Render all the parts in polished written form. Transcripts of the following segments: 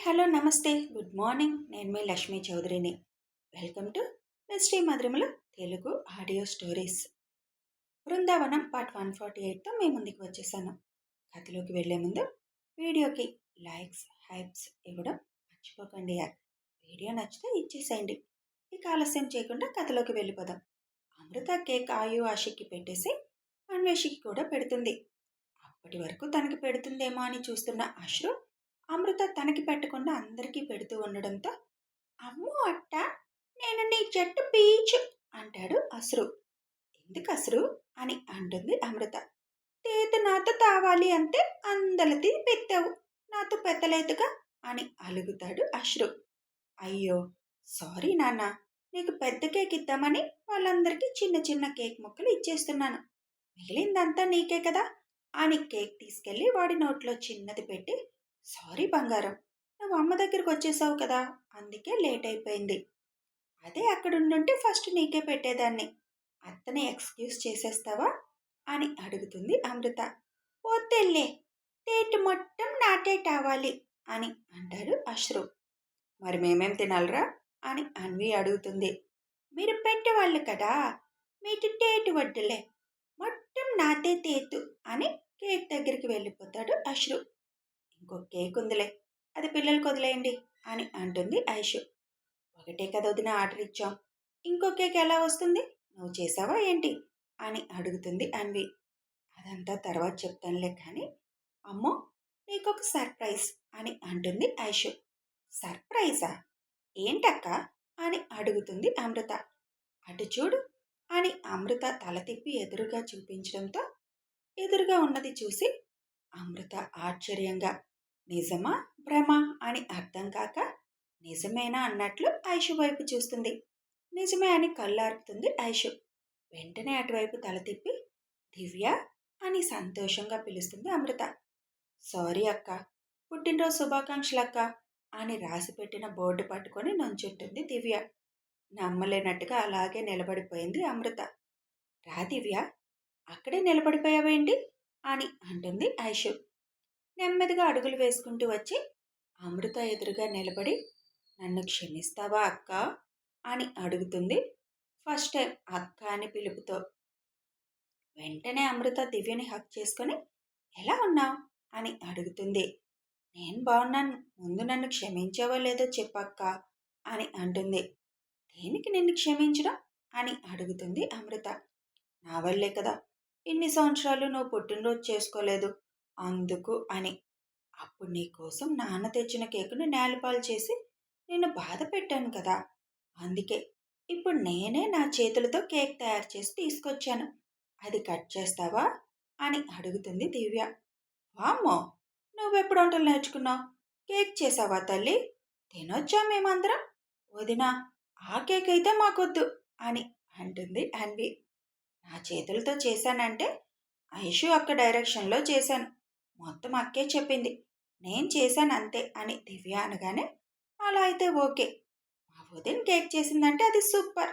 Hello, నమస్తే, good morning. నేను మీ లక్ష్మీ చౌదరిని. వెల్కమ్ టు మిస్టరీ మధురిమల Telugu audio stories. Brindavanam part 148తో మీ ముందుకు వచ్చేసాను. కథలోకి వెళ్లే ముందు వీడియోకి లైక్స్, హైప్స్ ఇవ్వడం మర్చిపోకండి. వీడియో నచ్చితే ఇచ్చేసేయండి. ఇక ఆలస్యం చేయకుండా కథలోకి వెళ్ళిపోదాం. అమృత కేక్ ఆశకి పెట్టేసి అన్వేషికి కూడా పెడుతుంది. అప్పటి వరకు తనకి పెడుతుందేమో అని చూస్తున్న అశ్రు అమృత తనకి పెట్టకుండా అందరికీ పెడుతూ ఉండడంతో, అమ్మో అట్ట, నేను నీ జట్టు పీచు అంటాడు అశ్రు. ఎందుకు అశ్రు అని అంటుంది అమృత. తేతు నాతో తావాలి అంతే, అందలది పెట్టావు, నాతో పెట్టలేదుగా అని అలుగుతాడు అశ్రు. అయ్యో సారీ నాన్న, నీకు పెద్ద కేక్ ఇద్దామని వాళ్ళందరికీ చిన్న చిన్న కేక్ ముక్కలు ఇచ్చేస్తున్నాను, మిగిలిందంతా నీకే కదా అని కేక్ తీసుకెళ్లి వాడి నోట్లో చిన్నది పెట్టి, సారీ బంగారం, నువ్వు అమ్మ దగ్గరికి వచ్చేసావు కదా, అందుకే లేట్ అయిపోయింది. అదే అక్కడుండుంటే ఫస్ట్ నీకే పెట్టేదాన్ని, అత్తని ఎక్స్క్యూజ్ చేసేస్తావా అని అడుగుతుంది అమృత. పోతెల్లే, తేటు మొత్తం నాటే టావాలి అని అంటాడు అశ్రు. మరి మేమేం తినాలరా అని అన్వి అడుగుతుంది. మీరు పెట్టేవాళ్ళు కదా, మీటు టేటు వడ్డులే, మొత్తం నాతే తేతు అని కేక్ దగ్గరికి వెళ్ళిపోతాడు అశ్రు. ఇంకో కేక్ ఉందిలే, అది పిల్లలకు వదిలేయండి అని అంటుంది ఐషు. ఒకటే కదా వదిన ఆర్డర్ ఇచ్చాం, ఇంకో కేక్ ఎలా వస్తుంది, నువ్వు చేసావా ఏంటి అని అడుగుతుంది అన్వి. అదంతా తర్వాత చెప్తానులే కానీ, అమ్మో నీకొక సర్ప్రైజ్ అని అంటుంది ఐషు. సర్ప్రైజా, ఏంటక్క అని అడుగుతుంది అమృత. అటు చూడు అని అమృత తల తిప్పి ఎదురుగా చూపించడంతో ఎదురుగా ఉన్నది చూసి అమృత ఆశ్చర్యంగా, నిజమా భ్రమ అని అర్థం కాక నిజమేనా అన్నట్లు ఐషు వైపు చూస్తుంది. నిజమే అని కళ్ళార్పుతుంది ఐషు. వెంటనే అటువైపు తల తిప్పి దివ్య అని సంతోషంగా పిలుస్తుంది అమృత. సారీ అక్క, పుట్టినరోజు శుభాకాంక్షలక్క అని రాసిపెట్టిన బోర్డు పట్టుకొని నుంచుంటుంది దివ్య. నమ్మలేనట్టుగా అలాగే నిలబడిపోయింది అమృత. రా దివ్య, అక్కడే నిలబడిపోయావేంటి అని అంటుంది ఐషు. నెమ్మదిగా అడుగులు వేసుకుంటూ వచ్చి అమృత ఎదురుగా నిలబడి, నన్ను క్షమిస్తావా అక్క అని అడుగుతుంది. ఫస్ట్ టైం అక్క అని పిలుపుతో. వెంటనే అమృత దివ్యని హక్ చేసుకొని, ఎలా ఉన్నావు అని అడుగుతుంది. నేను బాగున్నాను, ముందు నన్ను క్షమించావో లేదో చెప్పక్క అని అంటుంది. దేనికి నిన్ను క్షమించడం అని అడుగుతుంది అమృత. నా వల్లే కదా ఇన్ని సంవత్సరాలు నువ్వు పుట్టినరోజు చేసుకోలేదు, అందుకు అని. అప్పుడు నీ కోసం నాన్న తెచ్చిన కేకును నేలపాలు చేసి నేను బాధ పెట్టాను కదా, అందుకే ఇప్పుడు నేనే నా చేతులతో కేక్ తయారు చేసి తీసుకొచ్చాను, అది కట్ చేస్తావా అని అడుగుతుంది దివ్య. వామ్మో, నువ్వెప్పుడు వంటలు నేర్చుకున్నావు, కేక్ చేసావా తల్లి, తినొచ్చా మేమందరం, వదినా ఆ కేక్ అయితే మాకొద్దు అని అంటుంది అన్వి. నా చేతులతో చేశానంటే ఐషు అక్క డైరెక్షన్లో చేశాను, మొత్తం అక్కే చెప్పింది, నేను చేశాను అంతే అని దివ్య అనగానే, అలా అయితే ఓకే, మా వదిన కేక్ చేసిందంటే అది సూపర్,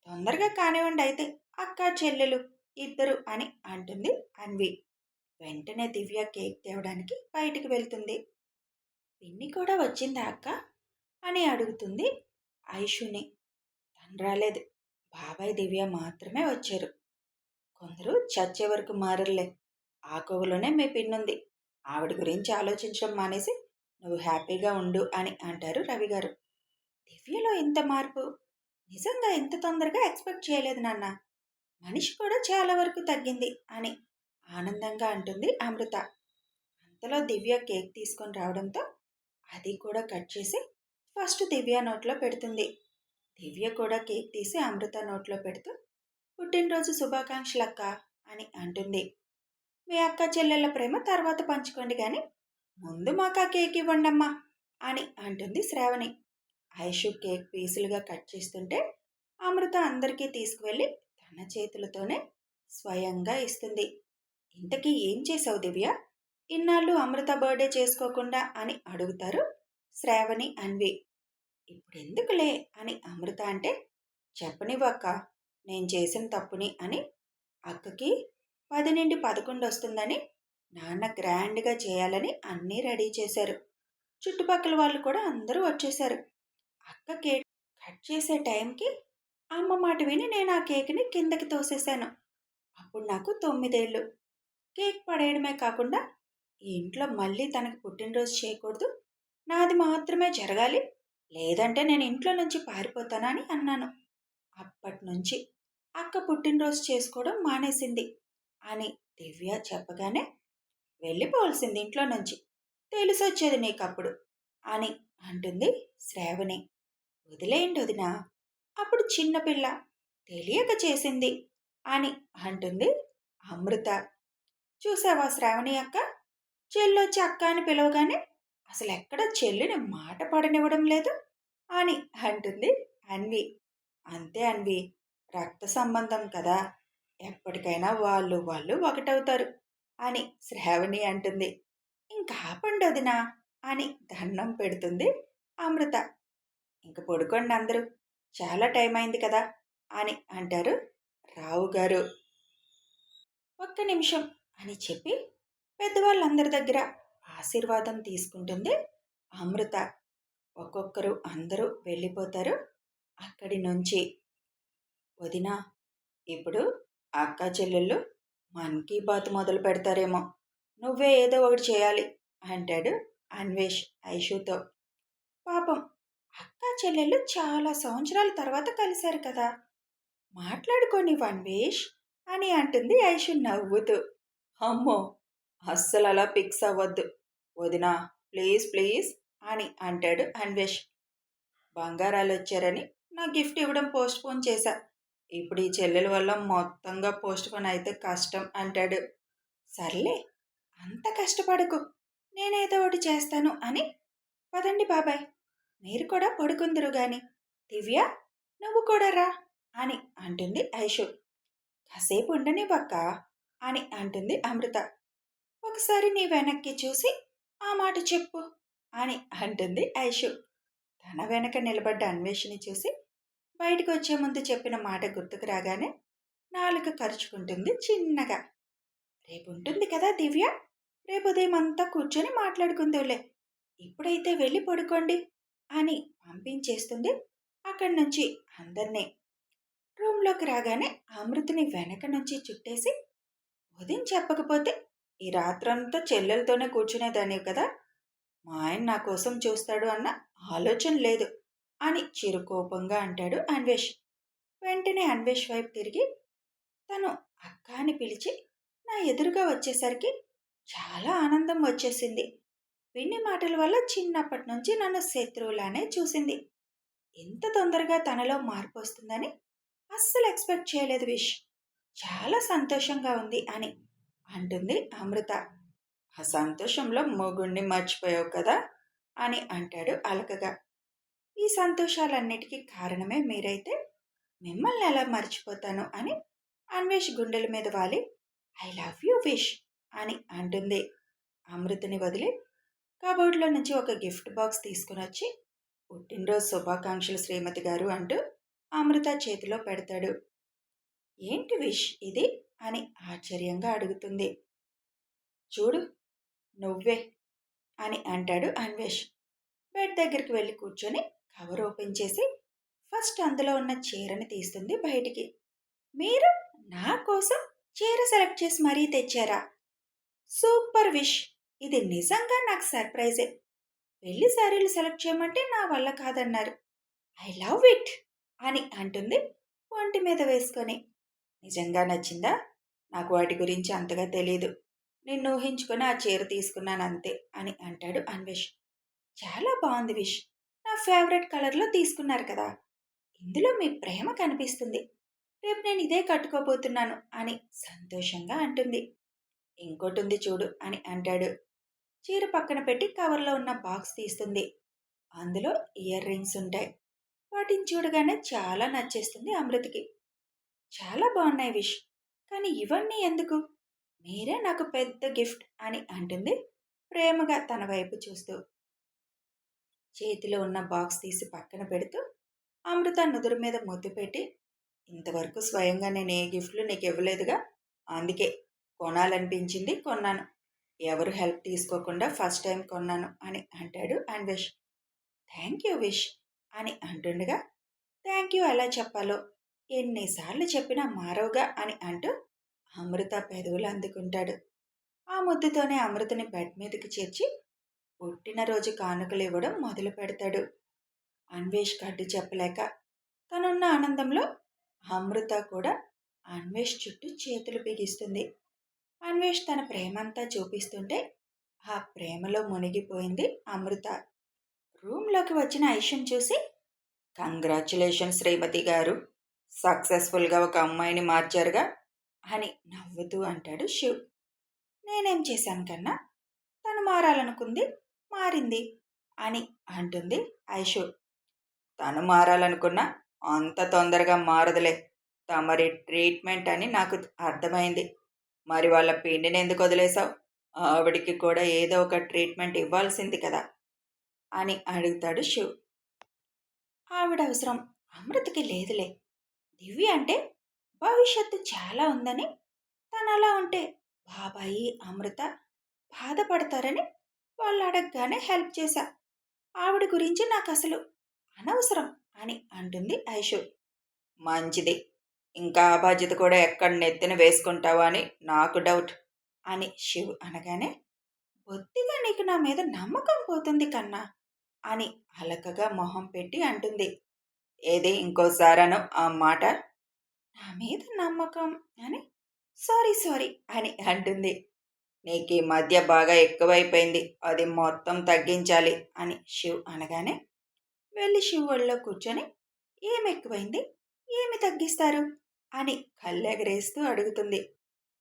తొందరగా కానివ్వండి అయితే అక్క చెల్లెలు ఇద్దరు అని అంటుంది అన్వి. వెంటనే దివ్య కేక్ తేవడానికి బయటికి వెళ్తుంది. పిన్ని కూడా వచ్చిందా అక్క అని అడుగుతుంది ఐషుని. తను రాలేదు, బాబాయ్ దివ్య మాత్రమే వచ్చారు. కొందరు చచ్చే వరకు మారలే, ఆ కోవలోనే మీ పిన్నుంది, ఆవిడ గురించి ఆలోచించడం మానేసి నువ్వు హ్యాపీగా ఉండు అని అంటారు రవిగారు. దివ్యలో ఇంత మార్పు నిజంగా ఇంత తొందరగా ఎక్స్పెక్ట్ చేయలేదు నాన్న, మనిషి కూడా చాలా వరకు తగ్గింది అని ఆనందంగా అంటుంది అమృత. అంతలో దివ్య కేక్ తీసుకొని రావడంతో అది కూడా కట్ చేసి ఫస్ట్ దివ్య నోట్లో పెడుతుంది. దివ్య కూడా కేక్ తీసి అమృత నోట్లో పెడుతూ, పుట్టినరోజు శుభాకాంక్షలక్క అని అంటుంది. మీ అక్క చెల్లెళ్ళ ప్రేమ తర్వాత పంచుకోండి కానీ ముందు మాకు ఆ కేక్ ఇవ్వండమ్మా అని అంటుంది శ్రావణి. ఐషు కేక్ పీసులుగా కట్ చేస్తుంటే అమృత అందరికీ తీసుకువెళ్ళి తన చేతులతోనే స్వయంగా ఇస్తుంది. ఇంతకీ ఏం చేసావు దివ్య, ఇన్నాళ్ళు అమృత బర్త్డే చేసుకోకుండా అని అడుగుతారు శ్రావణి అన్వి. ఇప్పుడు ఎందుకులే అని అమృత అంటే, చెప్పనివ్వక్క నేను చేసిన తప్పుని అని, అక్కకి 10 నుండి 11 వస్తుందని నాన్న గ్రాండ్గా చేయాలని అన్నీ రెడీ చేశారు, చుట్టుపక్కల వాళ్ళు కూడా అందరూ వచ్చేశారు. అక్క కేక్ కట్ చేసే టైంకి అమ్మ మాట విని నేను ఆ కేక్‌ని కిందకి తోసేశాను. అప్పుడు నాకు 9 ఏళ్ళు. కేక్ పడేయడమే కాకుండా ఈ ఇంట్లో మళ్ళీ తనకి పుట్టినరోజు చేయకూడదు. నాది మాత్రమే జరగాలి. లేదంటే నేను ఇంట్లో నుంచి పారిపోతానని అన్నాను. అప్పట్నుంచి అక్క పుట్టినరోజు చేసుకోవడం మానేసింది అని దివ్య చెప్పగానే, వెళ్ళిపోవాల్సింది ఇంట్లో నుంచి. తెలిసొచ్చేది నీకప్పుడు అని అంటుంది శ్రావణి. వదిలేయండి వదినా, అప్పుడు చిన్నపిల్ల తెలియక చేసింది అని అంటుంది అమృత. చూసావా శ్రావణి అక్క, చెల్లొచ్చి అక్క అని పిలవగానే అసలెక్కడ చెల్లిని మాట పడనివ్వడం లేదు అని అంటుంది అన్వి. అంతే అన్వి, రక్త సంబంధం కదా, ఎప్పటికైనా వాళ్ళు వాళ్ళు ఒకటవుతారు అని శ్రావణి అంటుంది. ఇంకా ఆపండి వదినా అని దండం పెడుతుంది అమృత. ఇంక పడుకోండి అందరూ, చాలా టైం అయింది కదా అని అంటారు రావు గారు. ఒక్క నిమిషం అని చెప్పి పెద్దవాళ్ళందరి దగ్గర ఆశీర్వాదం తీసుకుంటుంది అమృత. ఒక్కొక్కరు అందరూ వెళ్ళిపోతారు అక్కడి నుంచి. వదినా, ఇప్పుడు అక్క చెల్లెళ్ళు మన్ కీ బాత్ మొదలు పెడతారేమో, నువ్వే ఏదో ఒకటి చేయాలి అంటాడు అన్వేష్ ఐషుతో. పాపం అక్క చెల్లెళ్ళు చాలా సంవత్సరాల తర్వాత కలిశారు కదా, మాట్లాడుకోని అన్వేష్ అని అంటుంది ఐషు నవ్వుతూ. అమ్మో, అస్సలు అలా ఫిక్స్ అవ్వద్దు వదినా, ప్లీజ్ ప్లీజ్ అని అంటాడు అన్వేష్. బంగారాలు వచ్చారని నా గిఫ్ట్ ఇవ్వడం పోస్ట్ పోన్ చేశా. ఇప్పుడు ఈ చెల్లెల వల్ల మొత్తంగా పోస్ట్ పోన్ అయితే కష్టం అంటాడు. సర్లే, అంత కష్టపడకు, నేనేదో ఒకటి చేస్తాను అని. పదండి బాబాయ్, మీరు కూడా పడుకుందరు గాని. దివ్య, నువ్వు కూడా రా అని అంటుంది ఐషు. కాసేపు ఉండనివ్వక్క అని అంటుంది అమృత. ఒకసారి నీ వెనక్కి చూసి ఆ మాట చెప్పు అని అంటుంది ఐషు. తన వెనక నిలబడ్డ అన్వేషిని చూసి బయటకు వచ్చే ముందు చెప్పిన మాట గుర్తుకు రాగానే నాలుక ఖర్చుకుంటుంది చిన్నగా. రేపు ఉంటుంది కదా దివ్య, రేపు ఉదయం అంతా కూర్చొని మాట్లాడుకుందులే, ఇప్పుడైతే వెళ్ళి పడుకోండి అని పంపించేస్తుంది అక్కడి నుంచి అందరినీ. రూమ్లోకి రాగానే అమృతని వెనక నుంచి చుట్టేసి, ఉదయం చెప్పకపోతే ఈ రాత్రంతా చెల్లెలతోనే కూర్చునేదానివి కదా, మా ఆయన నా కోసం చూస్తాడు అన్న ఆలోచన లేదు అని చిరుకోపంగా అంటాడు అన్వేష్. వెంటనే అన్వేష్ వైపు తిరిగి తను అక్క అని పిలిచి నా ఎదురుగా వచ్చేసరికి చాలా ఆనందం వచ్చేసింది. పిన్ని మాటల వల్ల చిన్నప్పటి నుంచి నన్ను శత్రువులానే చూసింది. ఇంత తొందరగా తనలో మార్పు వస్తుందని అస్సలు ఎక్స్పెక్ట్ చేయలేదు విష్. చాలా సంతోషంగా ఉంది అని అంటుంది అమృత. ఆ సంతోషంలో మొగుణ్ణి మర్చిపోయావు కదా అని అంటాడు అలకగా. ఈ సంతోషాలన్నిటికీ కారణమే మీరైతే మిమ్మల్ని ఎలా మర్చిపోతాను అని అన్వేష్ గుండెల మీద వాలి ఐ లవ్ యూ విష్ అని అంటుంది. అమృతని వదిలి కబోర్డ్లో నుంచి ఒక గిఫ్ట్ బాక్స్ తీసుకుని వచ్చి, పుట్టినరోజు శుభాకాంక్షలు శ్రీమతి గారు అంటూ అమృత చేతిలో పెడతాడు. ఏంటి విష్ ఇది అని ఆశ్చర్యంగా అడుగుతుంది. చూడు, నువ్వే అని అంటాడు అన్వేష్. బెడ్ దగ్గరికి వెళ్ళి కూర్చొని కవర్ ఓపెన్ చేసి ఫస్ట్ అందులో ఉన్న చీరని తీస్తుంది బయటికి. మీరు నా కోసం చీర సెలెక్ట్ చేసి మరీ తెచ్చారా? సూపర్ విష్, ఇది నిజంగా నాకు సర్ప్రైజే. పెళ్లి శారీలు సెలెక్ట్ చేయమంటే నా వల్ల కాదన్నారు. ఐ లవ్ ఇట్ అని అంటుంది ఒంటి మీద వేసుకొని. నిజంగా నచ్చిందా? నాకు వాటి గురించి అంతగా తెలీదు, నిన్ను ఊహించుకొని ఆ చీర తీసుకున్నాను అంతే అని అంటాడు అన్వేష్. చాలా బాగుంది విష్, నా ఫేవరెట్ కలర్లో తీసుకున్నారు కదా, ఇందులో మీ ప్రేమ కనిపిస్తుంది. రేపు నేను ఇదే కట్టుకోబోతున్నాను అని సంతోషంగా అంటుంది. ఇంకోటి ఉంది చూడు అని అంటాడు. చీర పక్కన పెట్టి కవర్లో ఉన్న బాక్స్ తీస్తుంది. అందులో ఇయర్ రింగ్స్ ఉంటాయి. వాటిని చూడగానే చాలా నచ్చేస్తుంది అమృతకి. చాలా బాగున్నాయి విష్, కానీ ఇవన్నీ ఎందుకు? మీరే నాకు పెద్ద గిఫ్ట్ అని అంటుంది ప్రేమగా తన వైపు చూస్తూ. చేతిలో ఉన్న బాక్స్ తీసి పక్కన పెడుతూ అమృత నుదురు మీద ముద్దు పెట్టి, ఇంతవరకు స్వయంగా నేను ఏ గిఫ్ట్లు నీకు ఇవ్వలేదుగా, అందుకే కొనాలనిపించింది కొన్నాను. ఎవరు హెల్ప్ తీసుకోకుండా ఫస్ట్ టైం కొన్నాను అని అంటాడు అన్వేష్. థ్యాంక్ యూ విష్ అని అంటుండగా, థ్యాంక్ యూ ఎలా చెప్పాలో ఎన్నిసార్లు చెప్పినా మారవుగా అని అంటూ అమృత పెదవులు అందుకుంటాడు. ఆ ముద్దుతోనే అమృతని బెడ్ మీదకి చేర్చి పుట్టినరోజు కానుకలు ఇవ్వడం మొదలు పెడతాడు. అన్వేష్ కడ్డు చెప్పలేక తనున్న ఆనందంలో అమృత కూడా అన్వేష్ చుట్టూ చేతులు బిగిస్తుంది. అన్వేష్ తన ప్రేమంతా చూపిస్తుంటే ఆ ప్రేమలో మునిగిపోయింది అమృత. రూమ్లోకి వచ్చిన ఐషుని చూసి, కంగ్రాచ్యులేషన్స్ శ్రీమతి గారు, సక్సెస్ఫుల్గా ఒక అమ్మాయిని మార్చారుగా అని నవ్వుతూ అంటాడు శివ్. నేనేం చేశాను కన్నా, తను మారాలనుకుంది, మారింది అని అంటుంది ఐషు. తను మారాలనుకున్నా అంత తొందరగా మారదులే, తమరి ట్రీట్మెంట్ అని నాకు అర్థమైంది. మరి వాళ్ళ పిండిని ఎందుకు వదిలేశావు? ఆవిడికి కూడా ఏదో ఒక ట్రీట్మెంట్ ఇవ్వాల్సింది కదా అని అడుగుతాడు శివ్. ఆవిడ అవసరం అమృతకి లేదులే. దివ్య అంటే భవిష్యత్తు చాలా ఉందని, తను అలా ఉంటే బాబాయి అమృత బాధపడతారని వాళ్ళు అడగగానే హెల్ప్ చేశా. ఆవిడ గురించి నాకు అసలు అనవసరం అని అంటుంది ఐషు. మంచిది, ఇంకా ఆ బాధ్యత కూడా ఎక్కడ నెత్తిన వేసుకుంటావా అని నాకు డౌట్ అని శివ్ అనగానే, బొత్తిగా నీకు నా మీద నమ్మకం పోతుంది కన్నా అని అలకగా మొహం పెట్టి అంటుంది. ఏది ఇంకోసారను ఆ మాట? నా మీద నమ్మకం అని సారీ సారీ అని అంటుంది. నీకు ఈ మధ్య బాగా ఎక్కువైపోయింది, అది మొత్తం తగ్గించాలి అని శివ్ అనగానే, వెళ్ళి శివ్ ఒళ్ళో కూర్చొని, ఏం ఎక్కువైంది, ఏమి తగ్గిస్తారు అని కళ్ళెగరేస్తూ అడుగుతుంది.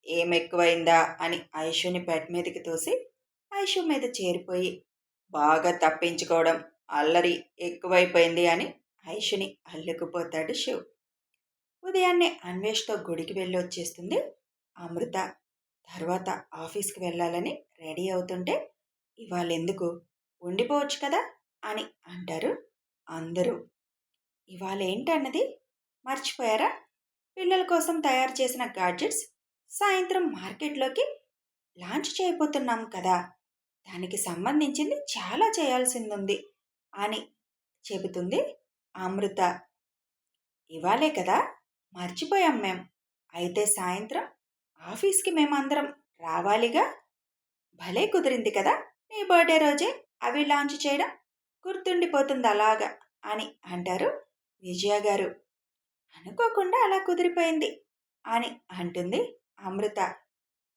ఏం ఎక్కువైందా అని ఐషుని బెడ్ మీదకి తోసి ఐషు మీద చేరిపోయి, బాగా తప్పించుకోవడం, అల్లరి ఎక్కువైపోయింది అని ఐషుని అల్లుకుపోతాడు శివ్. ఉదయాన్నే అన్వేష్తో గుడికి వెళ్ళి వచ్చేస్తుంది అమృత. తర్వాత ఆఫీస్కి వెళ్ళాలని రెడీ అవుతుంటే, ఇవాళ ఎందుకు, ఉండిపోవచ్చు కదా అని అంటారు అందరూ. ఇవాళ ఏంటన్నది మర్చిపోయారా? పిల్లల కోసం తయారు చేసిన గాడ్జెట్స్ సాయంత్రం మార్కెట్లోకి లాంచ్ చేయబోతున్నాం కదా, దానికి సంబంధించింది చాలా చేయాల్సింది అని చెబుతుంది అమృత. ఇవాళే కదా, మర్చిపోయాం మేం. అయితే సాయంత్రం ఆఫీస్కి మేమందరం రావాలిగా. భలే కుదిరింది కదా, నీ బర్త్డే రోజే అవి లాంచ్ చేయడం, గుర్తుండిపోతుంది అలాగా అని అంటారు విజయ గారు. అనుకోకుండా అలా కుదిరిపోయింది అని అంటుంది అమృత.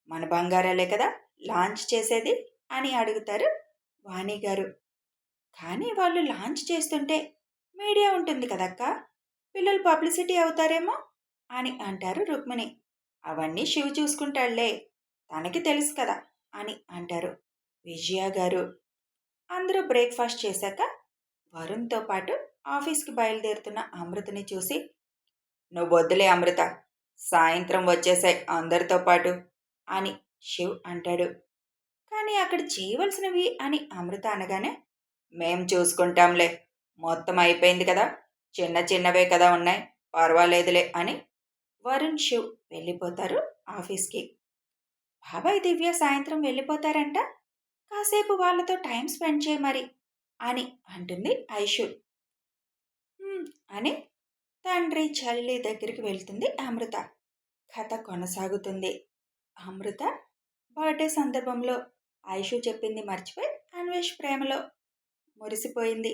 మన బంగారాలే కదా లాంచ్ చేసేది అని అడుగుతారు వాణి గారు. కానీ వాళ్ళు లాంచ్ చేస్తుంటే మీడియా ఉంటుంది కదక్క, పిల్లలు పబ్లిసిటీ అవుతారేమో అని అంటారు రుక్మిణి. అవన్నీ శివ్ చూసుకుంటాళ్లే, తనకి తెలుసు కదా అని అంటారు విజయ గారు. అందరూ బ్రేక్ఫాస్ట్ చేశాక వరుణ్తో పాటు ఆఫీస్కి బయలుదేరుతున్న అమృతని చూసి, నువ్వు వద్దులే అమృత, సాయంత్రం వచ్చేసాయి అందరితో పాటు అని శివ్ అంటాడు. కానీ అక్కడ చేయవలసినవి అని అమృత అనగానే, మేం చూసుకుంటాంలే, మొత్తం అయిపోయింది కదా, చిన్న చిన్నవే కదా ఉన్నాయి, పర్వాలేదులే అని వరుణ్ శివ్ వెళ్ళిపోతారు ఆఫీస్కి. బాబాయ్ దివ్య సాయంత్రం వెళ్ళిపోతారంట, కాసేపు వాళ్ళతో టైం స్పెండ్ చేయి మరి అని అంటుంది ఐషు. అని తండ్రి చెల్లి దగ్గరికి వెళ్తుంది అమృత. కథ కొనసాగుతుంది. అమృత బర్త్డే సందర్భంలో ఐషు చెప్పింది మర్చిపోయి అన్వేష్ ప్రేమలో మురిసిపోయింది.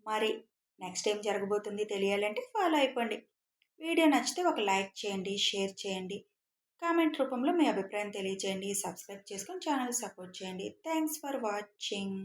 మరి నెక్స్ట్ ఏం జరగబోతుంది తెలియాలంటే ఫాలో అయిపోండి. వీడియో నచ్చితే ఒక లైక్ చేయండి, షేర్ చేయండి, కామెంట్ రూపంలో మీ అభిప్రాయం తెలియజేయండి, సబ్స్క్రైబ్ చేసుకొని ఛానల్ సపోర్ట్ చేయండి. Thanks for watching.